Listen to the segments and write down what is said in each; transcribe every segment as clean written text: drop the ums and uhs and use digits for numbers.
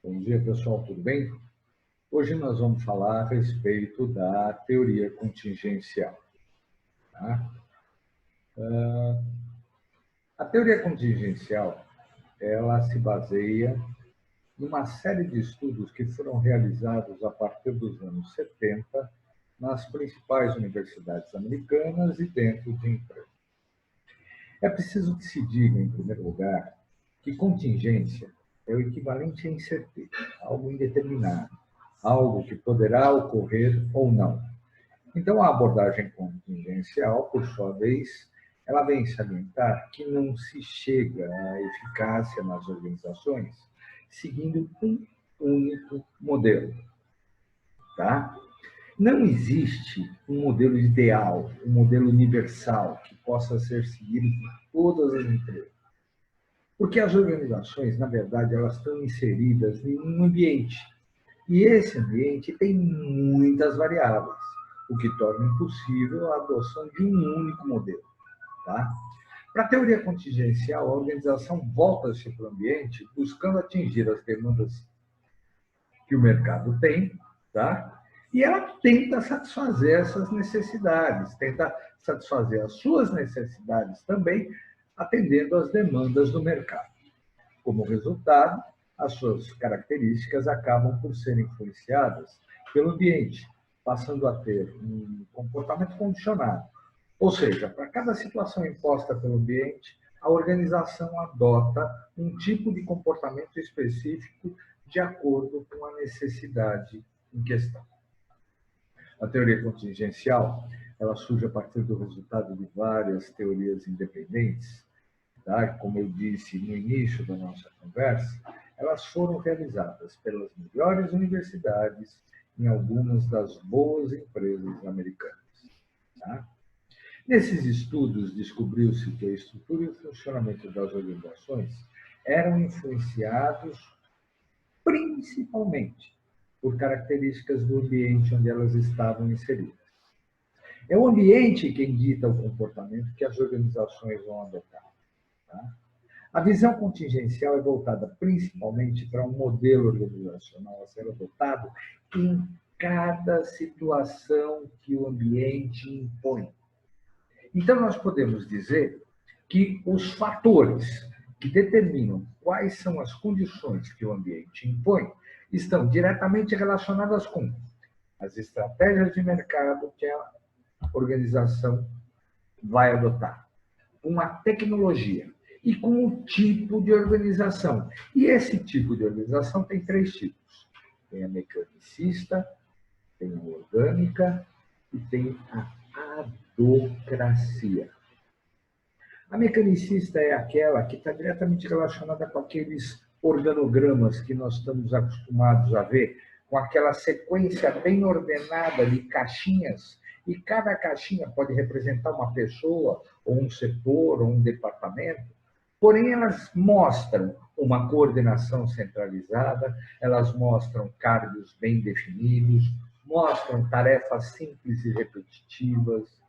Bom dia, pessoal, tudo bem? Hoje nós vamos falar a respeito da teoria contingencial. Tá? A teoria contingencial, ela se baseia numa série de estudos que foram realizados a partir dos anos 70 nas principais universidades americanas e dentro de empresas. É preciso que se diga, em primeiro lugar, que contingência é o equivalente a incerteza, algo indeterminado, algo que poderá ocorrer ou não. Então, a abordagem contingencial, por sua vez, ela vem salientar que não se chega à eficácia nas organizações seguindo um único modelo, tá? Não existe um modelo ideal, um modelo universal que possa ser seguido por todas as empresas. Porque as organizações, na verdade, elas estão inseridas em um ambiente. E esse ambiente tem muitas variáveis, o que torna impossível a adoção de um único modelo. Tá? Para a teoria contingencial, a organização volta-se para o ambiente buscando atingir as demandas que o mercado tem, tá? E ela tenta satisfazer essas necessidades, tenta satisfazer as suas necessidades também, atendendo às demandas do mercado. Como resultado, as suas características acabam por serem influenciadas pelo ambiente, passando a ter um comportamento condicionado. Ou seja, para cada situação imposta pelo ambiente, a organização adota um tipo de comportamento específico de acordo com a necessidade em questão. A teoria contingencial, ela surge a partir do resultado de várias teorias independentes, tá? Como eu disse no início da nossa conversa, elas foram realizadas pelas melhores universidades em algumas das boas empresas americanas. Tá? Nesses estudos, descobriu-se que a estrutura e o funcionamento das organizações eram influenciados principalmente por características do ambiente onde elas estavam inseridas. É o ambiente quem dita o comportamento que as organizações vão adotar. Tá? A visão contingencial é voltada principalmente para um modelo organizacional a ser adotado em cada situação que o ambiente impõe. Então, nós podemos dizer que os fatores que determinam quais são as condições que o ambiente impõe estão diretamente relacionadas com as estratégias de mercado que a organização vai adotar, com a tecnologia e com o tipo de organização. E esse tipo de organização tem três tipos. Tem a mecanicista, tem a orgânica e tem a adocracia. A mecanicista é aquela que está diretamente relacionada com aqueles organogramas que nós estamos acostumados a ver, com aquela sequência bem ordenada de caixinhas, e cada caixinha pode representar uma pessoa, ou um setor, ou um departamento, porém elas mostram uma coordenação centralizada, elas mostram cargos bem definidos, mostram tarefas simples e repetitivas,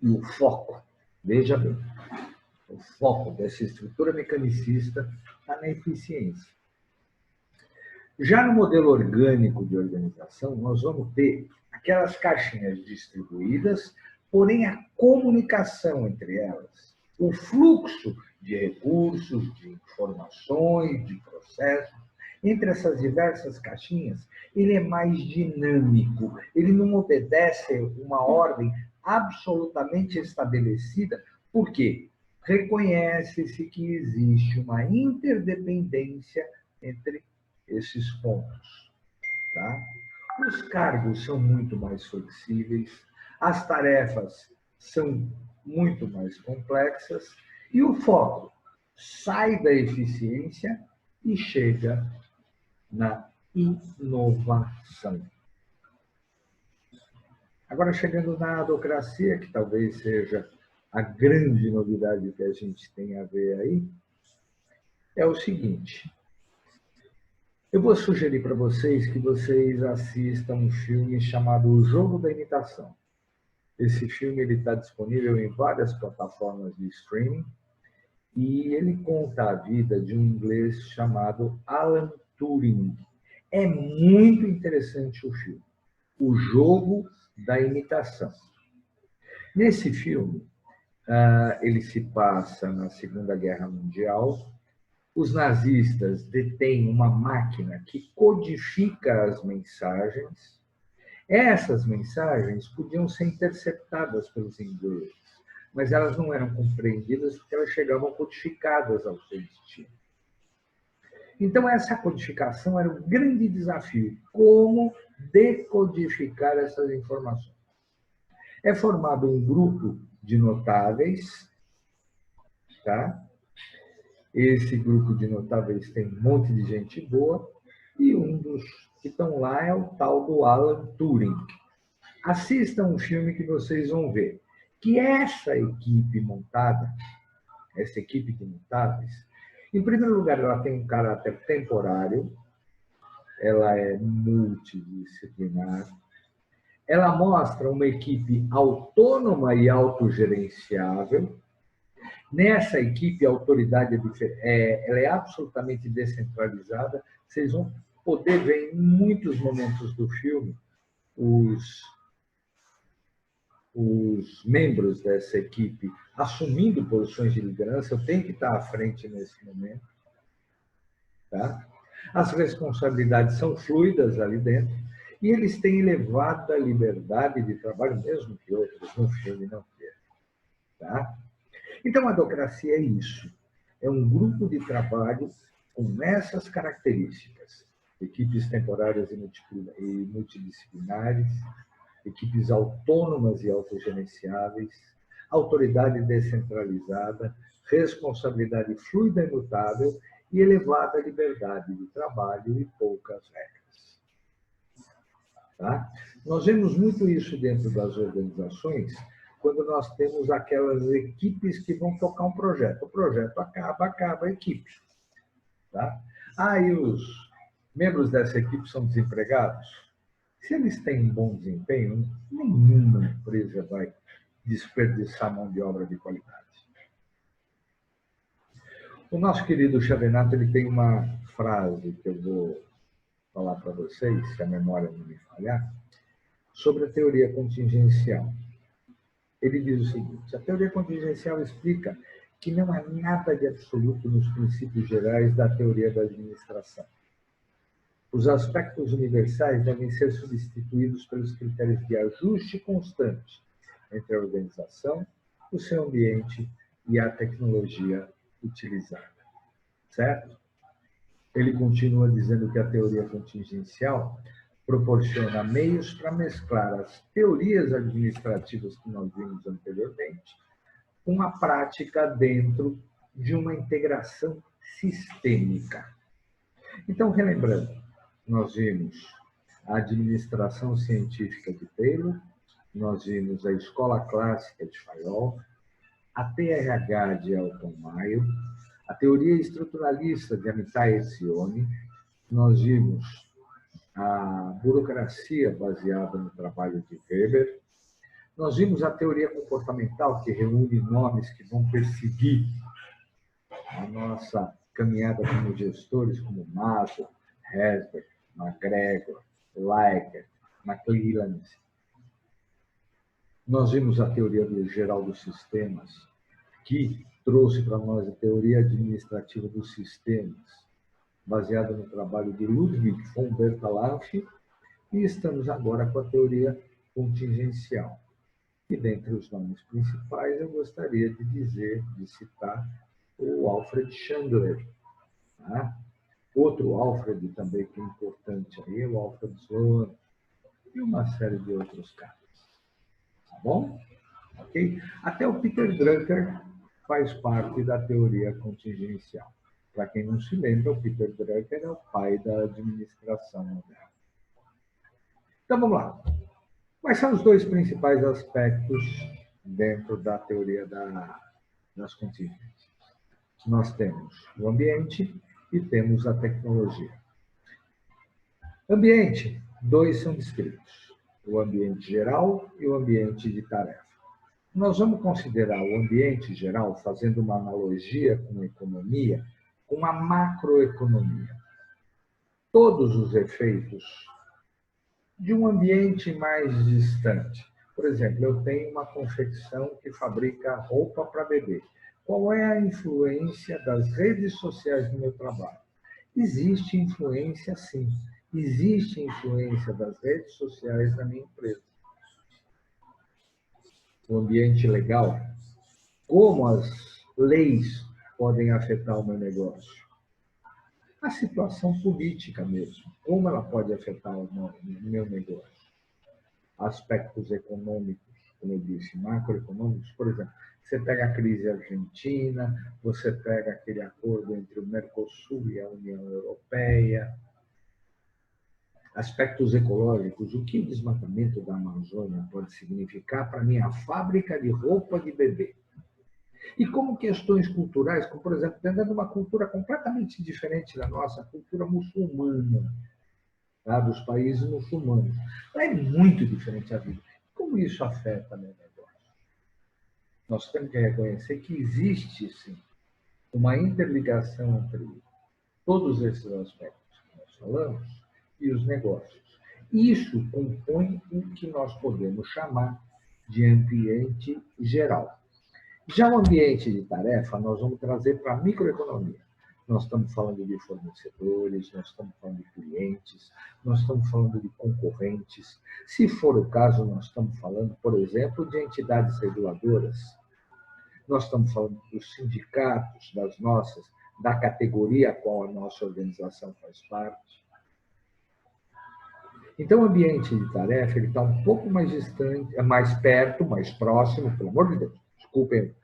e o foco, veja bem, o foco dessa estrutura mecanicista está na eficiência. Já no modelo orgânico de organização, nós vamos ter aquelas caixinhas distribuídas, porém a comunicação entre elas, o fluxo de recursos, de informações, de processos, entre essas diversas caixinhas, ele é mais dinâmico, ele não obedece uma ordem absolutamente estabelecida, por quê? Reconhece-se que existe uma interdependência entre esses pontos. Tá? Os cargos são muito mais flexíveis, as tarefas são muito mais complexas e o foco sai da eficiência e chega na inovação. Agora, chegando na adocracia, que talvez seja a grande novidade que a gente tem a ver aí, é o seguinte. Eu vou sugerir para vocês que vocês assistam um filme chamado O Jogo da Imitação. Esse filme está disponível em várias plataformas de streaming e ele conta a vida de um inglês chamado Alan Turing. É muito interessante o filme. O Jogo da Imitação. Nesse filme, ele se passa na Segunda Guerra Mundial. Os nazistas detêm uma máquina que codifica as mensagens. Essas mensagens podiam ser interceptadas pelos ingleses, mas elas não eram compreendidas porque elas chegavam codificadas ao seu destino. Então, essa codificação era um grande desafio. Como decodificar essas informações? É formado um grupo de notáveis, tá? Esse grupo de notáveis tem um monte de gente boa, e um dos que estão lá é o tal do Alan Turing. Assistam um filme que vocês vão ver que essa equipe montada, essa equipe de notáveis, em primeiro lugar, ela tem um caráter temporário, ela é multidisciplinar, ela mostra uma equipe autônoma e autogerenciável. Nessa equipe, a autoridade ela é absolutamente descentralizada. Vocês vão poder ver em muitos momentos do filme os membros dessa equipe assumindo posições de liderança. Eu tenho que estar à frente nesse momento. Tá? As responsabilidades são fluidas ali dentro e eles têm elevada liberdade de trabalho, mesmo que outros no filme não queiram. Tá? Então, a Docracia é isso. É um grupo de trabalho com essas características. Equipes temporárias e multidisciplinares, equipes autônomas e autogerenciáveis, autoridade descentralizada, responsabilidade fluida e mutável e elevada liberdade de trabalho e poucas regras. Tá? Nós vemos muito isso dentro das organizações, quando nós temos aquelas equipes que vão tocar um projeto. O projeto acaba a equipe. Tá? E os membros dessa equipe são desempregados? Se eles têm um bom desempenho, nenhuma empresa vai desperdiçar mão de obra de qualidade. O nosso querido Chavenato, ele tem uma frase que eu vou falar para vocês, se a memória não me falhar, sobre a teoria contingencial. Ele diz o seguinte: a teoria contingencial explica que não há nada de absoluto nos princípios gerais da teoria da administração. Os aspectos universais devem ser substituídos pelos critérios de ajuste constante entre a organização, o seu ambiente e a tecnologia utilizada. Certo? Ele continua dizendo que a teoria contingencial proporciona meios para mesclar as teorias administrativas que nós vimos anteriormente com a prática dentro de uma integração sistêmica. Então, relembrando, nós vimos a administração científica de Taylor, nós vimos a escola clássica de Fayol, a TRH de Elton Mayo, a teoria estruturalista de Amitai Etzioni, nós vimos a burocracia baseada no trabalho de Weber, nós vimos a teoria comportamental, que reúne nomes que vão perseguir a nossa caminhada como gestores, como Maslow, Herzberg, McGregor, Likert, McClelland. Nós vimos a teoria geral dos sistemas, que trouxe para nós a teoria administrativa dos sistemas, baseada no trabalho de Ludwig von Bertalanffy, e estamos agora com a teoria contingencial. E dentre os nomes principais, eu gostaria de citar o Alfred Chandler. Tá? Outro Alfred também que é importante aí é o Alfred Sloan e uma série de outros caras. Tá bom? Ok? Até o Peter Drucker faz parte da teoria contingencial. Para quem não se lembra, o Peter Drucker é o pai da administração moderna. Então, vamos lá. Quais são os dois principais aspectos dentro da teoria das contingências? Nós temos o ambiente e temos a tecnologia. Ambiente, dois são descritos: o ambiente geral e o ambiente de tarefa. Nós vamos considerar o ambiente geral, fazendo uma analogia com a economia, com a macroeconomia. todos os efeitos de um ambiente mais distante. Por exemplo, eu tenho uma confecção que fabrica roupa para bebê. Qual é a influência das redes sociais no meu trabalho? Existe influência, sim. Existe influência das redes sociais na minha empresa. O ambiente legal, como as leis podem afetar o meu negócio? A situação política mesmo, como ela pode afetar o meu negócio? Aspectos econômicos, como eu disse, macroeconômicos, por exemplo, você pega a crise argentina, você pega aquele acordo entre o Mercosul e a União Europeia, aspectos ecológicos, o que o desmatamento da Amazônia pode significar para a minha fábrica de roupa de bebê. E como questões culturais, como, por exemplo, tendo uma cultura completamente diferente da nossa, a cultura muçulmana, tá? Dos países muçulmanos. Ela é muito diferente a vida. Como isso afeta meu negócio? Nós temos que reconhecer que existe, sim, uma interligação entre todos esses aspectos que nós falamos e os negócios. Isso compõe o que nós podemos chamar de ambiente geral. Já o ambiente de tarefa, nós vamos trazer para a microeconomia. Nós estamos falando de fornecedores, nós estamos falando de clientes, nós estamos falando de concorrentes. Se for o caso, nós estamos falando, por exemplo, de entidades reguladoras. Nós estamos falando dos sindicatos, das nossas, da categoria a qual a nossa organização faz parte. Então, o ambiente de tarefa ele está um pouco mais distante, mais perto, mais próximo, pelo amor de Deus, desculpem,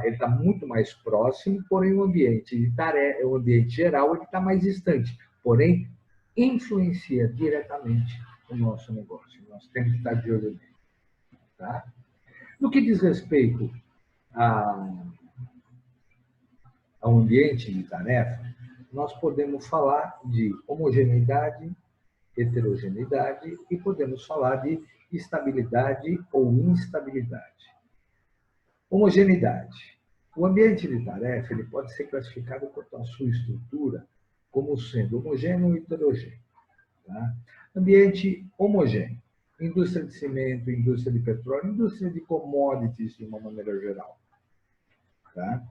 ele está muito mais próximo, porém o ambiente de tarefa, o ambiente geral, ele está mais distante, porém influencia diretamente o nosso negócio. Nós temos que estar de olho nele. Tá? No que diz respeito ao ambiente de tarefa, nós podemos falar de homogeneidade, heterogeneidade e podemos falar de estabilidade ou instabilidade. Homogeneidade. O ambiente de tarefa ele pode ser classificado quanto à sua estrutura como sendo homogêneo e heterogêneo. Tá? Ambiente homogêneo. Indústria de cimento, indústria de petróleo, indústria de commodities de uma maneira geral. Tá?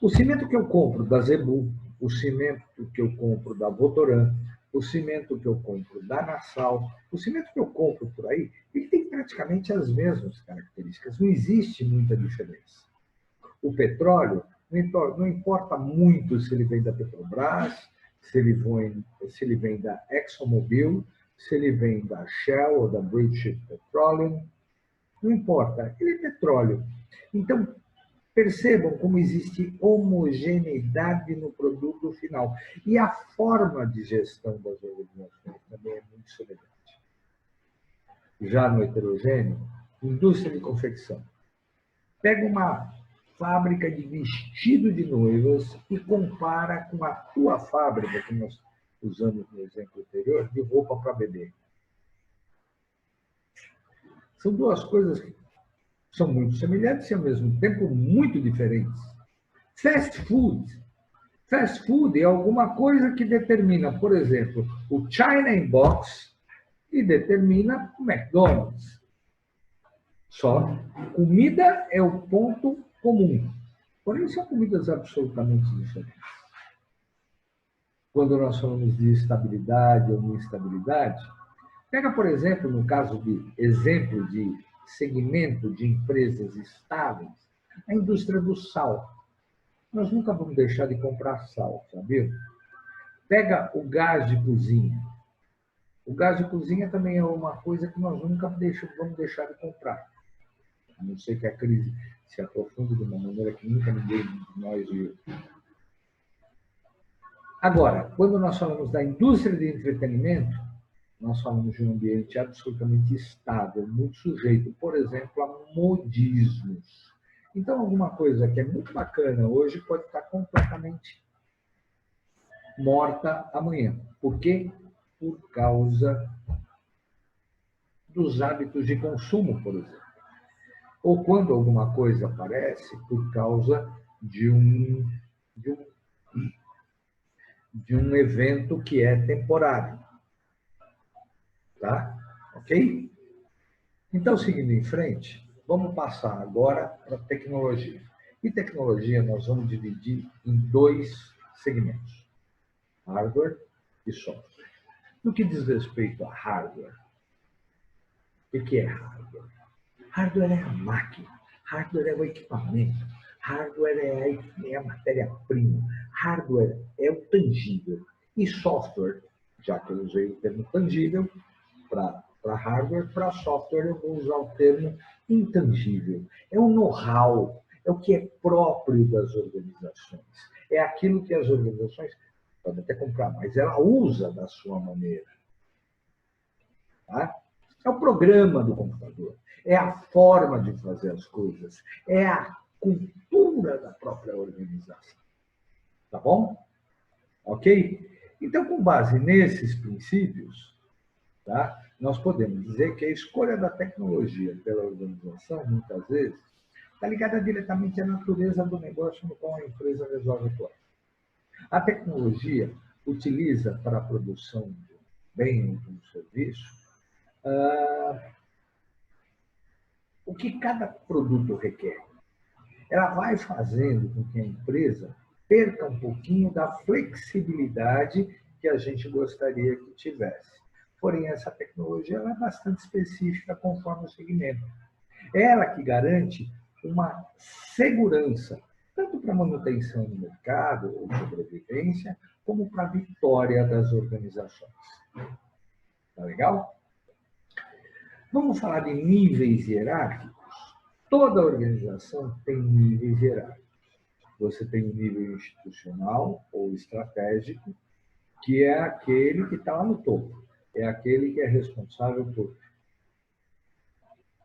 O cimento que eu compro da Zebu, o cimento que eu compro da Votoran, o cimento que eu compro da Nassau, o cimento que eu compro por aí, ele tem praticamente as mesmas características, não existe muita diferença. O petróleo, não importa muito se ele vem da Petrobras, se ele vem da ExxonMobil, se ele vem da Shell ou da British Petroleum, não importa, ele é petróleo. Então, percebam como existe homogeneidade no produto final. E a forma de gestão das organizações também é muito semelhante. Já no heterogêneo, indústria de confecção. Pega uma fábrica de vestido de noivas e compara com a tua fábrica, que nós usamos no exemplo anterior, de roupa para bebê. São duas coisas que são muito semelhantes e, ao mesmo tempo, muito diferentes. Fast food. Fast food é alguma coisa que determina, por exemplo, o China in Box e determina o McDonald's. Só comida é o ponto comum. Porém, são comidas absolutamente diferentes. Quando nós falamos de estabilidade ou instabilidade, pega, por exemplo, no caso de exemplo de segmento de empresas estáveis, a indústria do sal. Nós nunca vamos deixar de comprar sal, sabia? Pega o gás de cozinha. O gás de cozinha também é uma coisa que nós nunca vamos deixar de comprar. A não ser que a crise se aprofunde de uma maneira que nunca ninguém de nós viu. Agora, quando nós falamos da indústria de entretenimento, nós falamos de um ambiente absolutamente estável, muito sujeito, por exemplo, a modismos. Então, alguma coisa que é muito bacana hoje pode estar completamente morta amanhã. Por quê? Por causa dos hábitos de consumo, por exemplo. Ou quando alguma coisa aparece por causa de de um evento que é temporário. Tá? Ok? Então, seguindo em frente, vamos passar agora para tecnologia. E tecnologia nós vamos dividir em dois segmentos: hardware e software. No que diz respeito a hardware, o que é hardware? Hardware é a máquina, hardware é o equipamento, hardware é a matéria-prima, hardware é o tangível. E software, já que eu usei o termo tangível para hardware, para software eu vou usar o termo intangível. É o know-how, é o que é próprio das organizações. É aquilo que as organizações podem até comprar, mas ela usa da sua maneira. Tá? É o programa do computador, é a forma de fazer as coisas, é a cultura da própria organização. Tá bom? Ok? Então, com base nesses princípios, tá, nós podemos dizer que a escolha da tecnologia pela organização, muitas vezes, está ligada diretamente à natureza do negócio no qual a empresa resolve atuar. A tecnologia utiliza para a produção de um bem ou de um serviço o que cada produto requer. Ela vai fazendo com que a empresa perca um pouquinho da flexibilidade que a gente gostaria que tivesse. Porém, essa tecnologia ela é bastante específica conforme o segmento. Ela que garante uma segurança, tanto para manutenção no mercado ou sobrevivência, como para a vitória das organizações. Tá legal? Vamos falar de níveis hierárquicos? Toda organização tem níveis hierárquicos. Você tem o nível institucional ou estratégico, que é aquele que está lá no topo. É aquele que é responsável por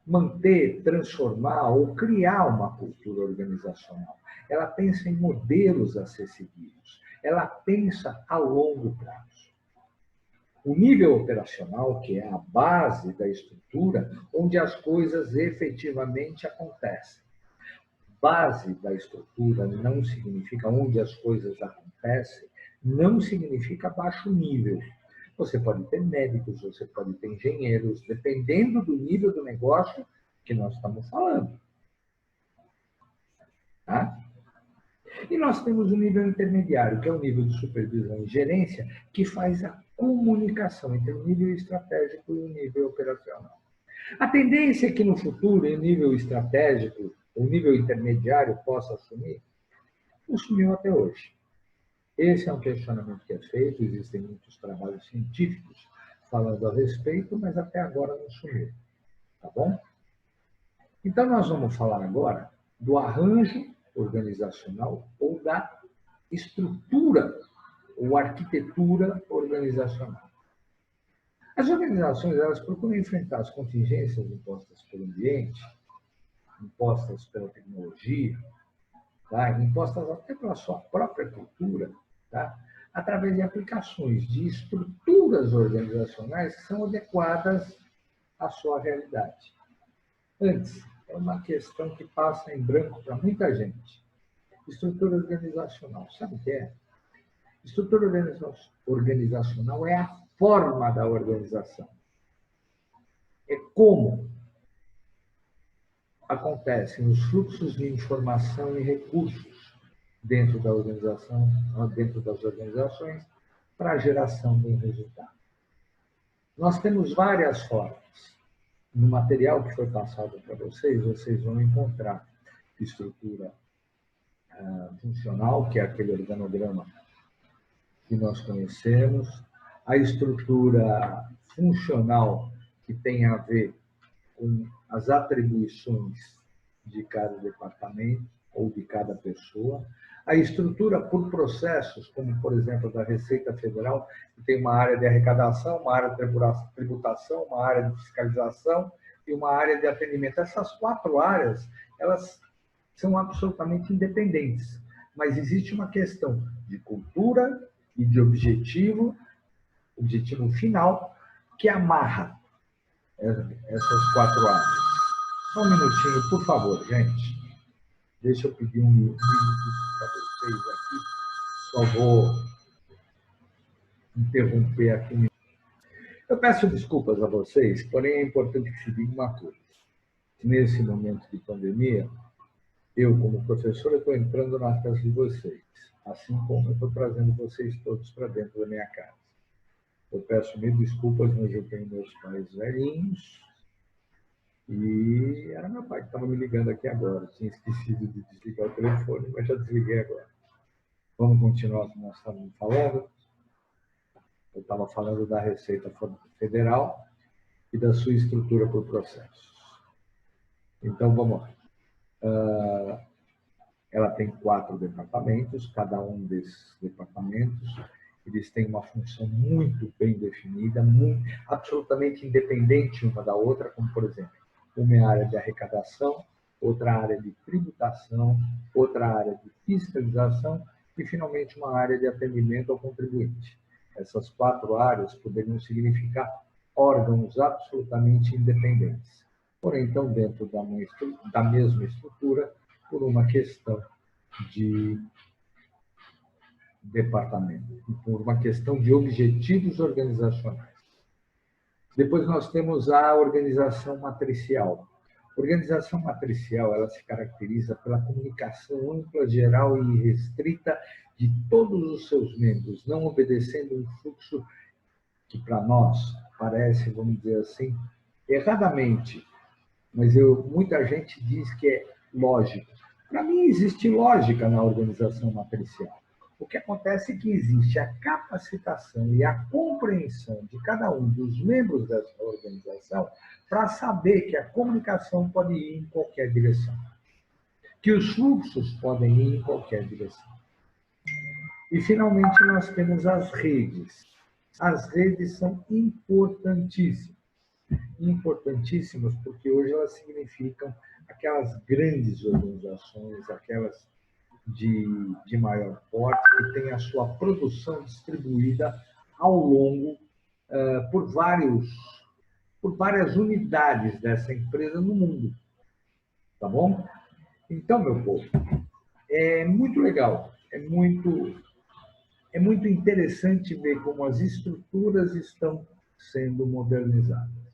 manter, transformar ou criar uma cultura organizacional. Ela pensa em modelos a ser seguidos. Ela pensa a longo prazo. O nível operacional, que é a base da estrutura, onde as coisas efetivamente acontecem. Base da estrutura não significa onde as coisas acontecem, não significa baixo nível. Você pode ter médicos, você pode ter engenheiros, dependendo do nível do negócio que nós estamos falando. Tá? E nós temos o nível intermediário, que é o nível de supervisão e gerência, que faz a comunicação entre o nível estratégico e o nível operacional. A tendência é que no futuro, o nível estratégico, o nível intermediário possa assumir, não assumiu até hoje. Esse é um questionamento que é feito, existem muitos trabalhos científicos falando a respeito, mas até agora não assumiu. Tá bom? Então, nós vamos falar agora do arranjo organizacional ou da estrutura ou arquitetura organizacional. As organizações elas procuram enfrentar as contingências impostas pelo ambiente, impostas pela tecnologia, tá? Impostas até pela sua própria cultura, tá? Através de aplicações de estruturas organizacionais que são adequadas à sua realidade. Antes, é uma questão que passa em branco para muita gente. Estrutura organizacional, sabe o que é? Estrutura organizacional é a forma da organização. É como acontecem os fluxos de informação e recursos dentro da organização, dentro das organizações, para a geração de um resultado. Nós temos várias formas. No material que foi passado para vocês, vocês vão encontrar estrutura funcional, que é aquele organograma que nós conhecemos, a estrutura funcional, que tem a ver com as atribuições de cada departamento ou de cada pessoa, a estrutura por processos, como, por exemplo, da Receita Federal, que tem uma área de arrecadação, uma área de tributação, uma área de fiscalização e uma área de atendimento. Essas 4 áreas, elas são absolutamente independentes, mas existe uma questão de cultura e de objetivo final, que amarra essas 4 áreas. Só um minutinho, por favor, gente. Deixa eu pedir um minuto para vocês aqui. Só vou interromper aqui. Eu peço desculpas a vocês, porém é importante que se diga uma coisa. Nesse momento de pandemia, eu, como professor, estou entrando na casa de vocês, assim como eu estou trazendo vocês todos para dentro da minha casa. Eu peço mil desculpas, mas eu tenho meus pais velhinhos e era meu pai que estava me ligando aqui agora. Eu tinha esquecido de desligar o telefone, mas já desliguei agora. Vamos continuar o que nós estávamos falando? Eu estava falando da Receita Federal e da sua estrutura por processos. Então, vamos lá. Ela tem 4 departamentos, cada um desses departamentos, eles têm uma função muito bem definida, absolutamente independente uma da outra, como, por exemplo, uma é a área de arrecadação, outra área de tributação, outra área de fiscalização e, finalmente, uma área de atendimento ao contribuinte. Essas 4 áreas poderiam significar órgãos absolutamente independentes. Porém, então, dentro da mesma estrutura, por uma questão de departamento, por uma questão de objetivos organizacionais. Depois nós temos a organização matricial. A organização matricial, ela se caracteriza pela comunicação ampla, geral e restrita de todos os seus membros, não obedecendo um fluxo que para nós parece, vamos dizer assim, erradamente, mas muita gente diz que é lógico. Para mim, existe lógica na organização matricial. O que acontece é que existe a capacitação e a compreensão de cada um dos membros dessa organização para saber que a comunicação pode ir em qualquer direção, que os fluxos podem ir em qualquer direção. E, finalmente, nós temos as redes. As redes são importantíssimas. Importantíssimas porque hoje elas significam aquelas grandes organizações, aquelas de maior porte, que têm a sua produção distribuída ao longo por várias unidades dessa empresa no mundo. Tá bom? Então, meu povo, é muito legal, é muito interessante ver como as estruturas estão sendo modernizadas.